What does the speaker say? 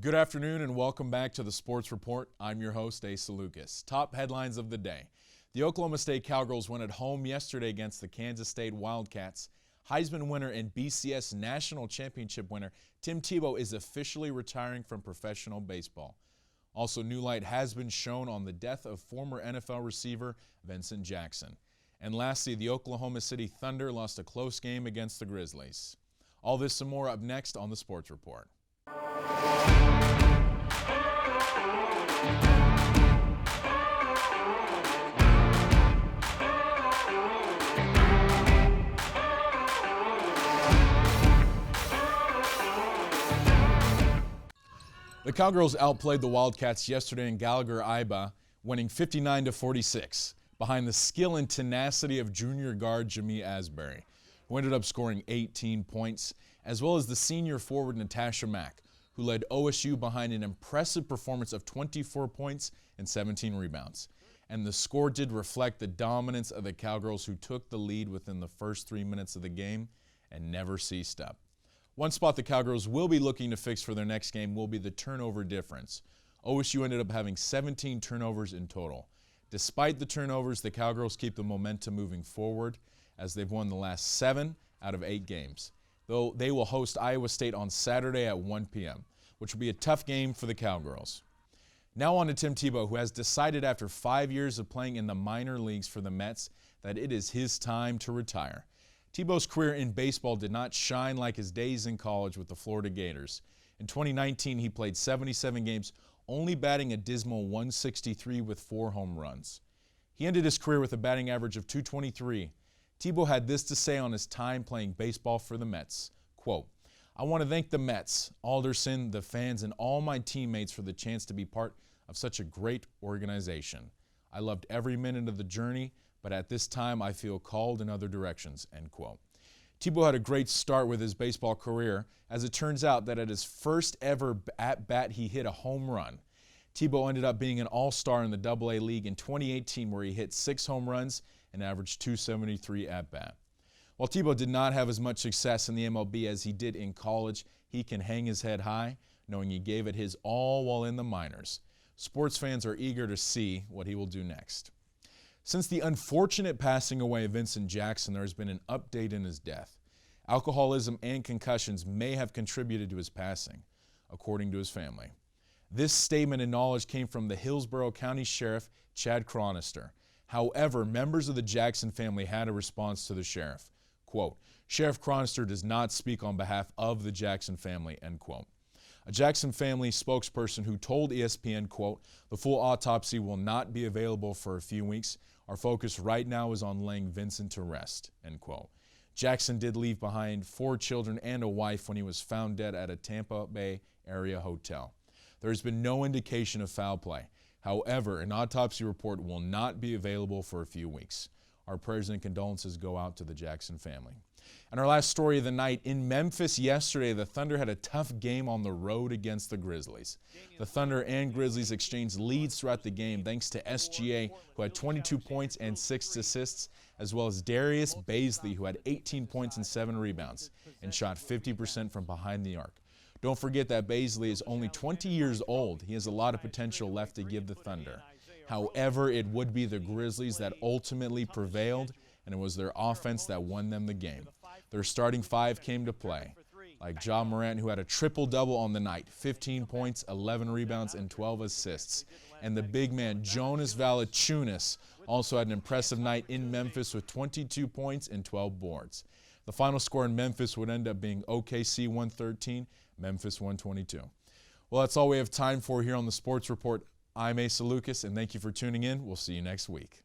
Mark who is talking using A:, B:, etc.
A: Good afternoon and welcome back to the Sports Report. I'm your host, Asa Lucas. Top headlines of the day. The Oklahoma State Cowgirls won at home yesterday against the Kansas State Wildcats. Heisman winner and BCS National Championship winner Tim Tebow is officially retiring from professional baseball. Also, new light has been shown on the death of former NFL receiver Vincent Jackson. And lastly, the Oklahoma City Thunder lost a close game against the Grizzlies. All this and more up next on the Sports Report. The Cowgirls outplayed the Wildcats yesterday in Gallagher-Iba, winning 59-46, behind the skill and tenacity of junior guard Jamie Asbury, who ended up scoring 18 points, as well as the senior forward Natasha Mack, who led OSU behind an impressive performance of 24 points and 17 rebounds. And the score did reflect the dominance of the Cowgirls, who took the lead within the first 3 minutes of the game and never ceased up. One spot the Cowgirls will be looking to fix for their next game will be the turnover difference. OSU ended up having 17 turnovers in total. Despite the turnovers, the Cowgirls keep the momentum moving forward as they've won the last 7 out of 8 games. Though they will host Iowa State on Saturday at 1 p.m., which will be a tough game for the Cowgirls. Now on to Tim Tebow, who has decided after 5 years of playing in the minor leagues for the Mets that it is his time to retire. Tebow's career in baseball did not shine like his days in college with the Florida Gators. In 2019, he played 77 games, only batting a dismal .163 with 4 home runs. He ended his career with a batting average of .223. Tebow had this to say on his time playing baseball for the Mets, quote, "I want to thank the Mets, Alderson, the fans, and all my teammates for the chance to be part of such a great organization. I loved every minute of the journey, but at this time I feel called in other directions," end quote. Tebow had a great start with his baseball career, as it turns out that at his first ever at-bat he hit a home run. Tebow ended up being an all-star in the AA League in 2018, where he hit 6 home runs and averaged .273 at-bat. While Tebow did not have as much success in the MLB as he did in college, he can hang his head high, knowing he gave it his all while in the minors. Sports fans are eager to see what he will do next. Since the unfortunate passing away of Vincent Jackson, there has been an update in his death. Alcoholism and concussions may have contributed to his passing, according to his family. This statement and knowledge came from the Hillsborough County Sheriff, Chad Chronister. However, members of the Jackson family had a response to the sheriff. Quote, "Sheriff Chronister does not speak on behalf of the Jackson family," end quote. A Jackson family spokesperson who told ESPN, quote, "The full autopsy will not be available for a few weeks. Our focus right now is on laying Vincent to rest," end quote. Jackson did leave behind 4 children and a wife when he was found dead at a Tampa Bay area hotel. There has been no indication of foul play. However, an autopsy report will not be available for a few weeks. Our prayers and condolences go out to the Jackson family. And our last story of the night, in Memphis yesterday, the Thunder had a tough game on the road against the Grizzlies. The Thunder and Grizzlies exchanged leads throughout the game thanks to SGA, who had 22 points and 6 assists, as well as Darius Bazley, who had 18 points and 7 rebounds and shot 50% from behind the arc. Don't forget that Bazley is only 20 years old. He has a lot of potential left to give the Thunder. However, it would be the Grizzlies that ultimately prevailed, and it was their offense that won them the game. Their starting 5 came to play, like Ja Morant, who had a triple-double on the night, 15 points, 11 rebounds, and 12 assists. And the big man, Jonas Valanciunas, also had an impressive night in Memphis with 22 points and 12 boards. The final score in Memphis would end up being OKC 113, Memphis 122. Well, that's all we have time for here on the Sports Report. I'm Asa Lucas, and thank you for tuning in. We'll see you next week.